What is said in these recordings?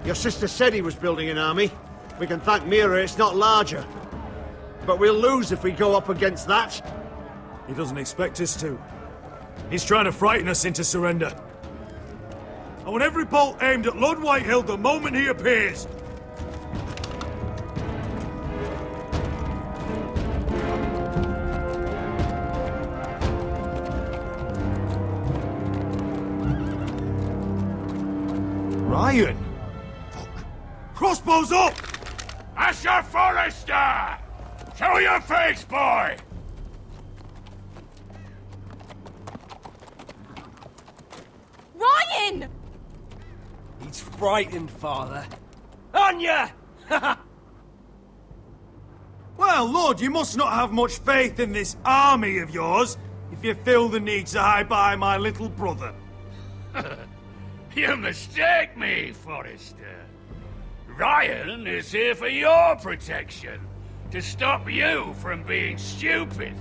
Your sister said he was building an army. We can thank Mira it's not larger. But we'll lose if we go up against that. He doesn't expect us to. He's trying to frighten us into surrender. I want every bolt aimed at Lord Whitehill the moment he appears. Ryan! Fuck. Crossbows up! Asher Forrester! Show your face, boy! Ryan! He's frightened, Father. Anya! Well, Lord, you must not have much faith in this army of yours if you feel the need to hide by my little brother. You mistake me, Forrester. Ryan is here for your protection, to stop you from being stupid.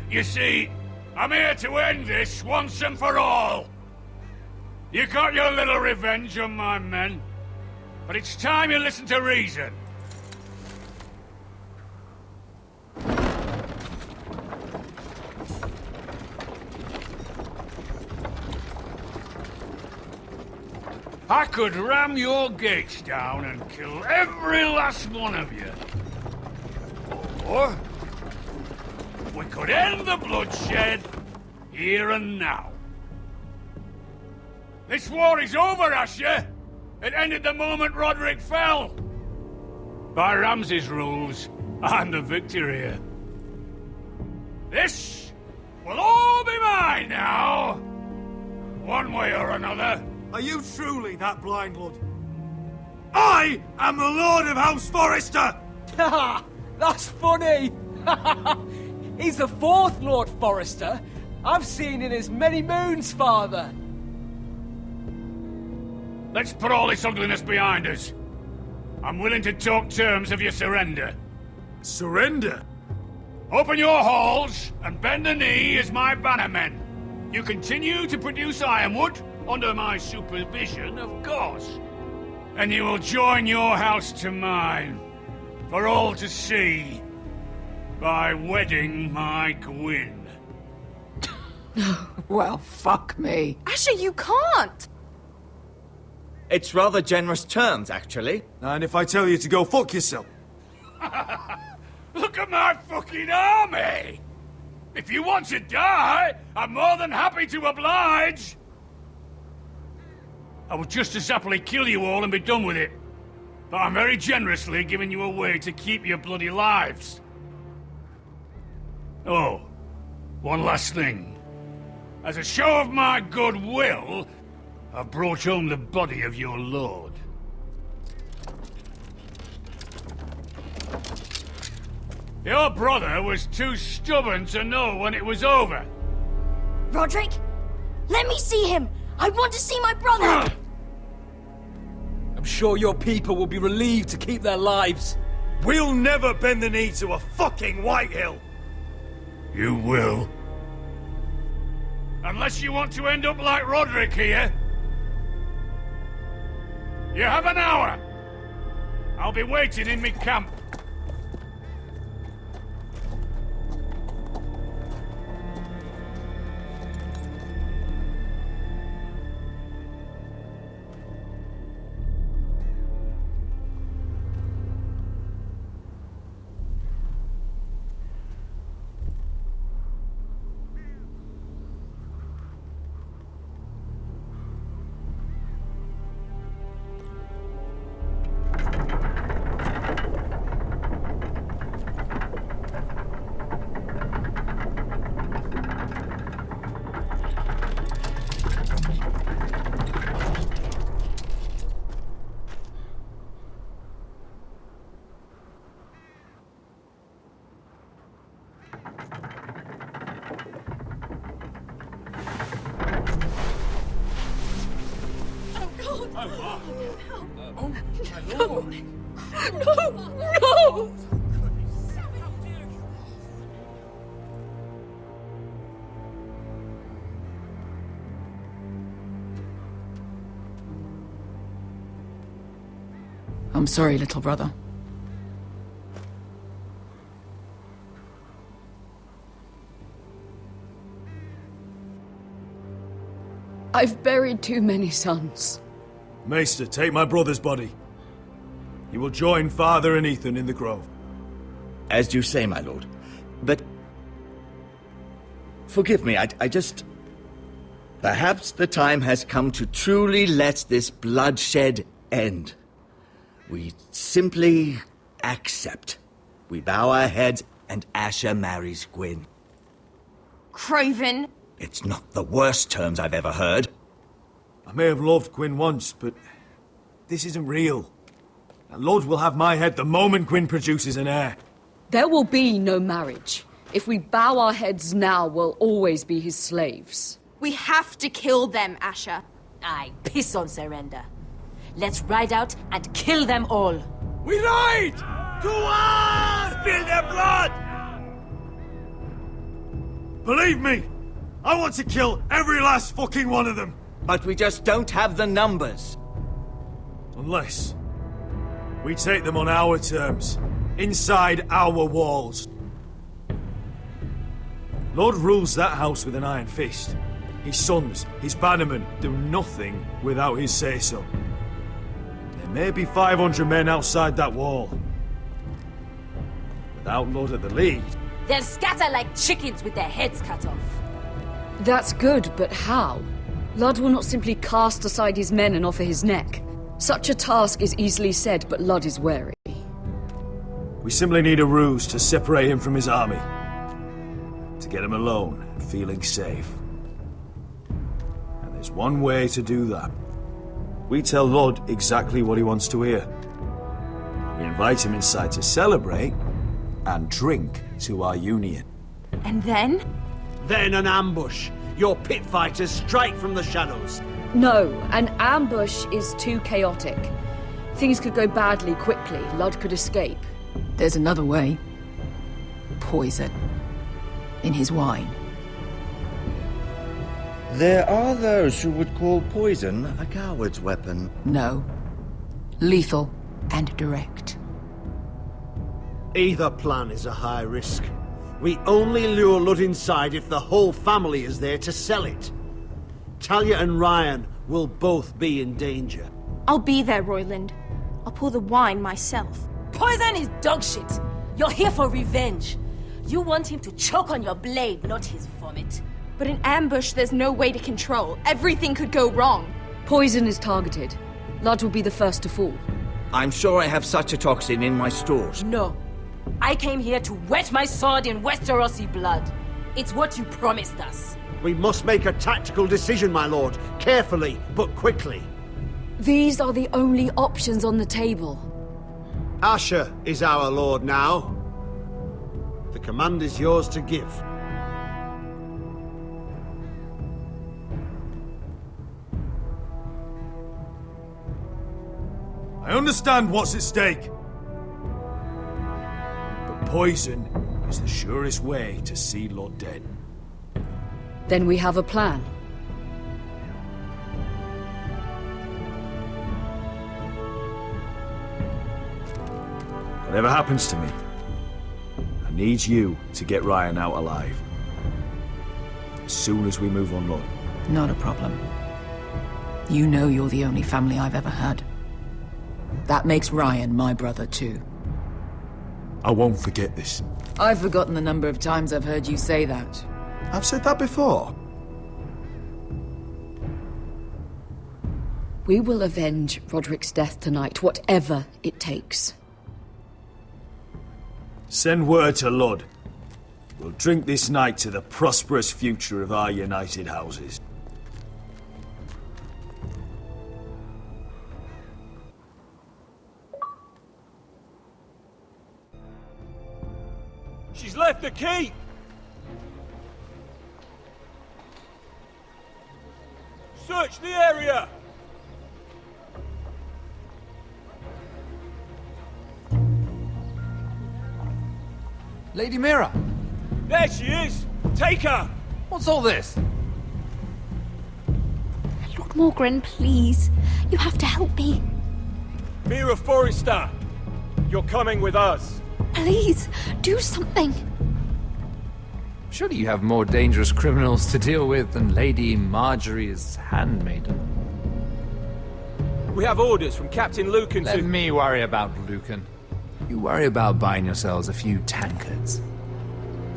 You see, I'm here to end this once and for all. You got your little revenge on my men, but it's time you listen to reason. I could ram your gates down and kill every last one of you. Or we could end the bloodshed here and now. This war is over, Asher. It ended the moment Roderick fell. By Ramsay's rules, I'm the victor here. This will all be mine now. One way or another. Are you truly that blind, Lord? I am the Lord of House Forrester! Ha! That's funny! He's the fourth Lord Forrester I've seen in as many moons, Father. Let's put all this ugliness behind us. I'm willing to talk terms of your surrender. Surrender? Open your halls and bend the knee as my bannermen. You continue to produce ironwood, under my supervision, of course. And you will join your house to mine, for all to see, by wedding my Gwyn. Well, fuck me. Asher, you can't! It's rather generous terms, actually. And if I tell you to go fuck yourself? Look at my fucking army! If you want to die, I'm more than happy to oblige! I would just as happily kill you all and be done with it. But I'm very generously giving you a way to keep your bloody lives. Oh, one last thing. As a show of my goodwill, I've brought home the body of your lord. Your brother was too stubborn to know when it was over. Roderick, let me see him! I want to see my brother! I'm sure your people will be relieved to keep their lives. We'll never bend the knee to a fucking Whitehill! You will. Unless you want to end up like Roderick here. You have an hour. I'll be waiting in me camp. No! I'm sorry, little brother. I've buried too many sons. Maester, take my brother's body. You will join Father and Ethan in the grove. As you say, my lord. But... forgive me, I just... Perhaps the time has come to truly let this bloodshed end. We simply accept. We bow our heads and Asher marries Gwyn. Craven. It's not the worst terms I've ever heard. I may have loved Gwyn once, but this isn't real. And Lord will have my head the moment Gwyn produces an heir. There will be no marriage. If we bow our heads now, we'll always be his slaves. We have to kill them, Asher. Aye, piss on surrender. Let's ride out and kill them all. We ride! To arms! Spill their blood! Believe me, I want to kill every last fucking one of them. But we just don't have the numbers. Unless we take them on our terms, inside our walls. Lord rules that house with an iron fist. His sons, his bannermen, do nothing without his say-so. There may be 500 men outside that wall. Without Lord at the lead... They'll scatter like chickens with their heads cut off. That's good, but how? Ludd will not simply cast aside his men and offer his neck. Such a task is easily said, but Ludd is wary. We simply need a ruse to separate him from his army. To get him alone and feeling safe. And there's one way to do that. We tell Ludd exactly what he wants to hear. We invite him inside to celebrate and drink to our union. And then? Then an ambush. Your pit fighters strike from the shadows. No, an ambush is too chaotic. Things could go badly quickly. Ludd could escape. There's another way. Poison. In his wine. There are those who would call poison a coward's weapon. No. Lethal and direct. Either plan is a high risk. We only lure Ludd inside if the whole family is there to sell it. Talia and Ryan will both be in danger. I'll be there, Royland. I'll pour the wine myself. Poison is dog shit. You're here for revenge. You want him to choke on your blade, not his vomit. But in ambush, there's no way to control. Everything could go wrong. Poison is targeted. Ludd will be the first to fall. I'm sure I have such a toxin in my stores. No. I came here to wet my sword in Westerosi blood. It's what you promised us. We must make a tactical decision, my lord. Carefully, but quickly. These are the only options on the table. Asher is our lord now. The command is yours to give. I understand what's at stake. But poison is the surest way to see Lord dead. Then we have a plan. Whatever happens to me, I need you to get Ryan out alive. As soon as we move on, Lord. Not a problem. You know you're the only family I've ever had. That makes Ryan my brother too. I won't forget this. I've forgotten the number of times I've heard you say that. I've said that before. We will avenge Roderick's death tonight, whatever it takes. Send word to Ludd. We'll drink this night to the prosperous future of our united houses. She's left the keep! Search the area! Lady Mira! There she is! Take her! What's all this? Lord Morgren, please. You have to help me. Mira Forrester, you're coming with us. Please, do something. Surely you have more dangerous criminals to deal with than Lady Marjorie's handmaiden. We have orders from Captain Lucan Let to... me worry about Lucan. You worry about buying yourselves a few tankards.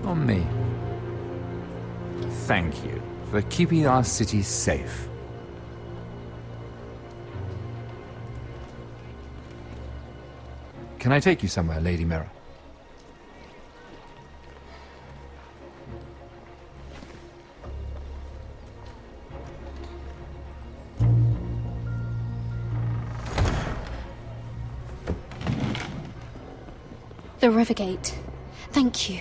On me. Thank you for keeping our city safe. Can I take you somewhere, Lady Mira? The Rivergate. Thank you.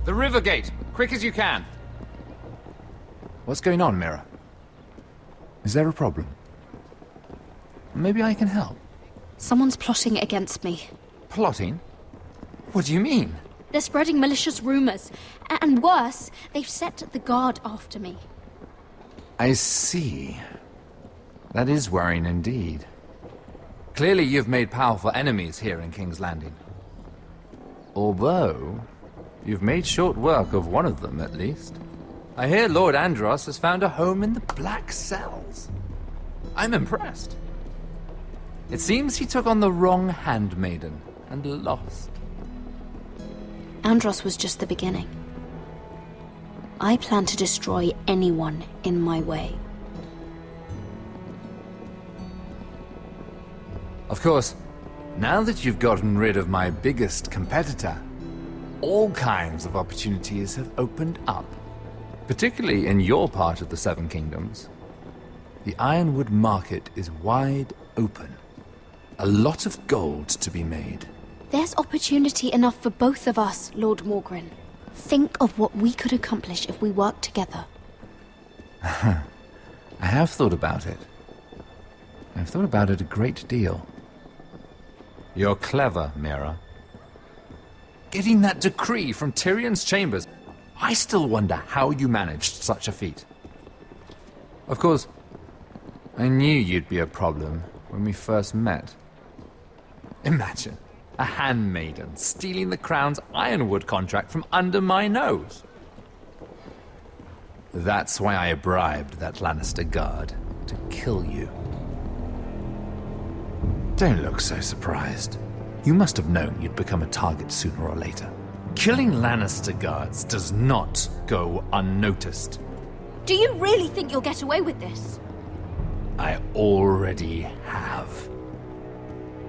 The Rivergate! Quick as you can! What's going on, Mira? Is there a problem? Maybe I can help. Someone's plotting against me. Plotting? What do you mean? They're spreading malicious rumors. And worse, they've set the guard after me. I see. That is worrying indeed. Clearly you've made powerful enemies here in King's Landing. Although, you've made short work of one of them, at least. I hear Lord Andros has found a home in the Black Cells. I'm impressed. It seems he took on the wrong handmaiden and lost. Andros was just the beginning. I plan to destroy anyone in my way. Of course, now that you've gotten rid of my biggest competitor, all kinds of opportunities have opened up. Particularly in your part of the Seven Kingdoms. The Ironwood market is wide open. A lot of gold to be made. There's opportunity enough for both of us, Lord Morgren. Think of what we could accomplish if we worked together. I have thought about it. I've thought about it a great deal. You're clever, Mira. Getting that decree from Tyrion's chambers, I still wonder how you managed such a feat. Of course, I knew you'd be a problem when we first met. Imagine a handmaiden stealing the crown's Ironwood contract from under my nose. That's why I bribed that Lannister guard to kill you. Don't look so surprised. You must have known you'd become a target sooner or later. Killing Lannister guards does not go unnoticed. Do you really think you'll get away with this? I already have.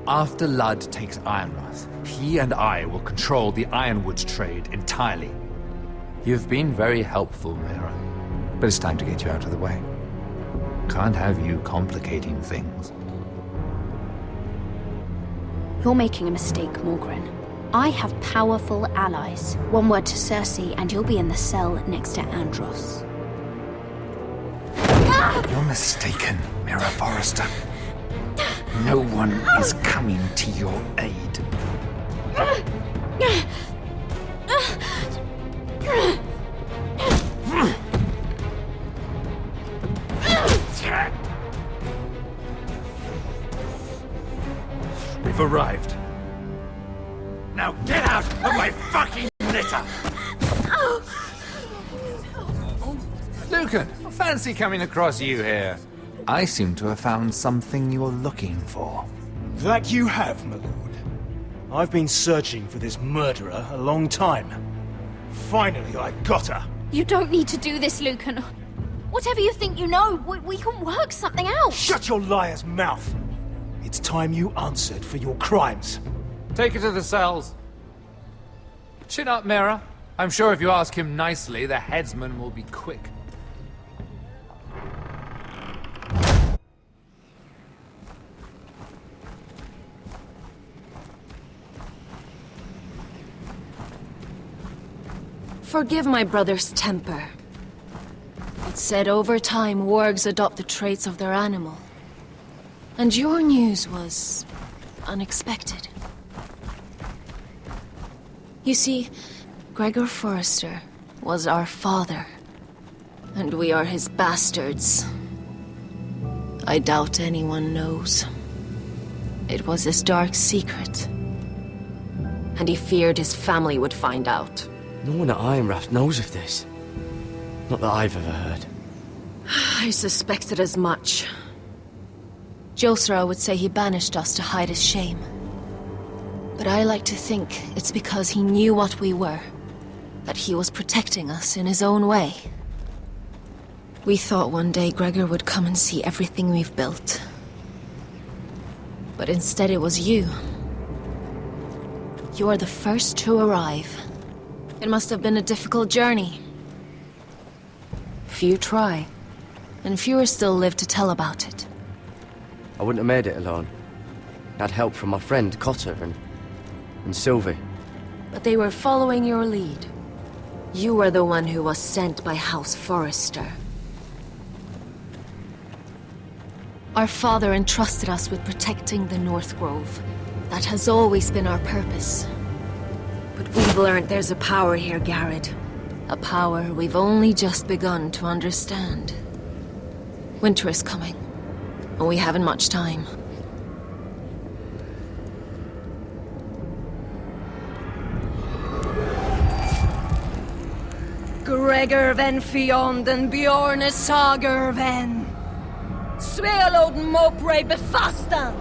After Ludd takes Ironrath, he and I will control the Ironwood trade entirely. You've been very helpful, Mira, but it's time to get you out of the way. Can't have you complicating things. You're making a mistake, Morgren. I have powerful allies. One word to Cersei, and you'll be in the cell next to Andros. You're mistaken, Mira Forrester. No one is coming to your aid. We've arrived. Now get out of my fucking litter! Lucan, I fancy coming across you here. I seem to have found something you're looking for. That you have, my lord. I've been searching for this murderer a long time. Finally, I got her. You don't need to do this, Lucan. Whatever you think you know, we can work something out. Shut your liar's mouth! It's time you answered for your crimes. Take her to the cells. Chin up, Mira. I'm sure if you ask him nicely, the headsman will be quick. Forgive my brother's temper. It's said over time wargs adopt the traits of their animal. And your news was unexpected. You see, Gregor Forrester was our father, and we are his bastards. I doubt anyone knows. It was his dark secret. And he feared his family would find out. No one at Ironrath knows of this. Not that I've ever heard. I suspected as much. Josra would say he banished us to hide his shame. But I like to think it's because he knew what we were. That he was protecting us in his own way. We thought one day Gregor would come and see everything we've built. But instead it was you. You are the first to arrive. It must have been a difficult journey. Few try, and fewer still live to tell about it. I wouldn't have made it alone. I had help from my friend Cotter and Sylvie. But they were following your lead. You were the one who was sent by House Forrester. Our father entrusted us with protecting the North Grove. That has always been our purpose. But we've learned there's a power here, Garrett. A power we've only just begun to understand. Winter is coming, and we haven't much time. Gregor ven Fionden Bjorne Sager ven. Svealoden Mopre befastan.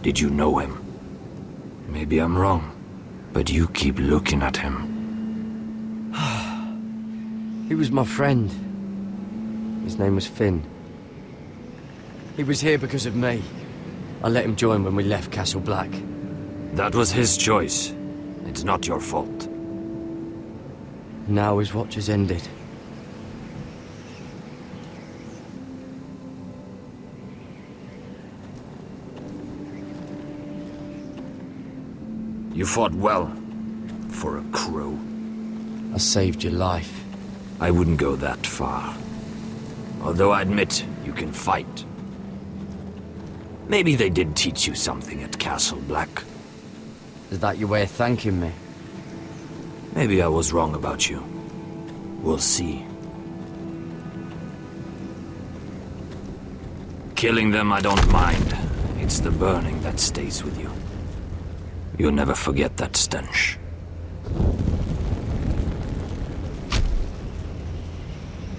Did you know him? Maybe I'm wrong, but you keep looking at him. He was my friend. His name was Finn. He was here because of me. I let him join when we left Castle Black. That was his choice. It's not your fault. Now his watch has ended. You fought well. For a crow. I saved your life. I wouldn't go that far. Although I admit, you can fight. Maybe they did teach you something at Castle Black. Is that your way of thanking me? Maybe I was wrong about you. We'll see. Killing them I don't mind. It's the burning that stays with you. You'll never forget that stench.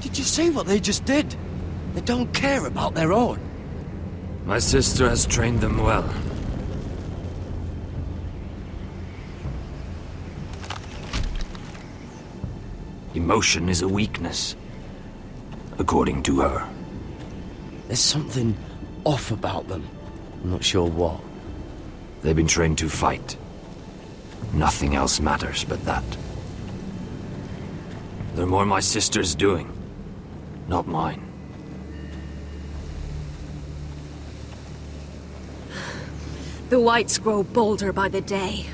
Did you see what they just did? They don't care about their own. My sister has trained them well. Emotion is a weakness, according to her. There's something off about them. I'm not sure what. They've been trained to fight. Nothing else matters but that. They're more my sister's doing, not mine. The Whites grow bolder by the day.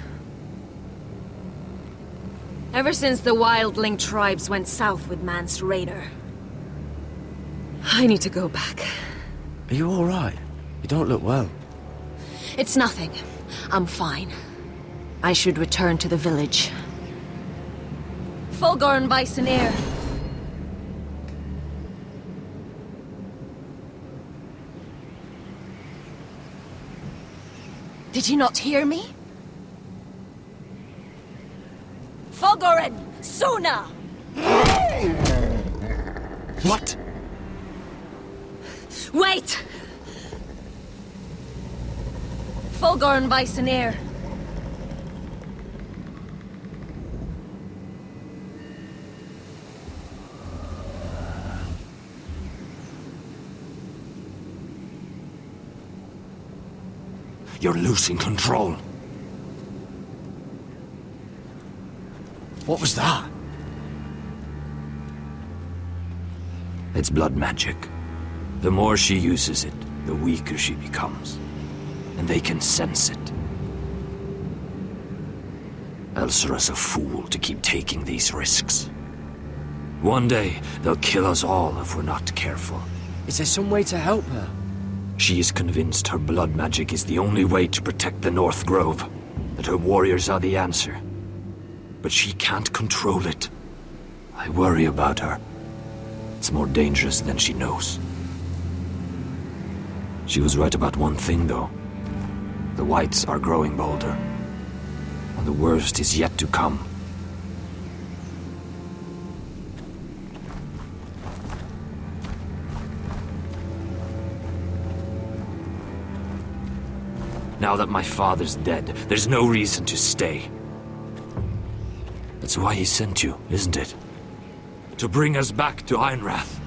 Ever since the Wildling tribes went south with Mance Raider. I need to go back. Are you all right? You don't look well. It's nothing. I'm fine. I should return to the village. Fulgorn Bisoneer. Did you not hear me? Fulgorn! Suna! What? Wait! Fulgorn Bisoneer. You're losing control. What was that? It's blood magic. The more she uses it, the weaker she becomes. And they can sense it. Elsera's a fool to keep taking these risks. One day, they'll kill us all if we're not careful. Is there some way to help her? She is convinced her blood magic is the only way to protect the North Grove, that her warriors are the answer. But she can't control it. I worry about her. It's more dangerous than she knows. She was right about one thing, though. The Whites are growing bolder. And the worst is yet to come. Now that my father's dead, there's no reason to stay. That's why he sent you, isn't it? To bring us back to Ironrath.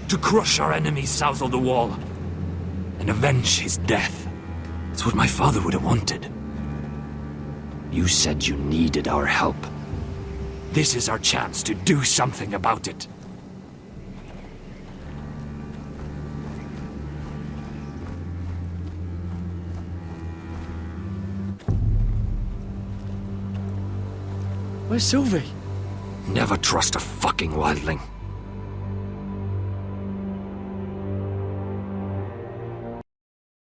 To crush our enemies south of the Wall. And avenge his death. That's what my father would have wanted. You said you needed our help. This is our chance to do something about it. Where's Sylvie? Never trust a fucking wildling.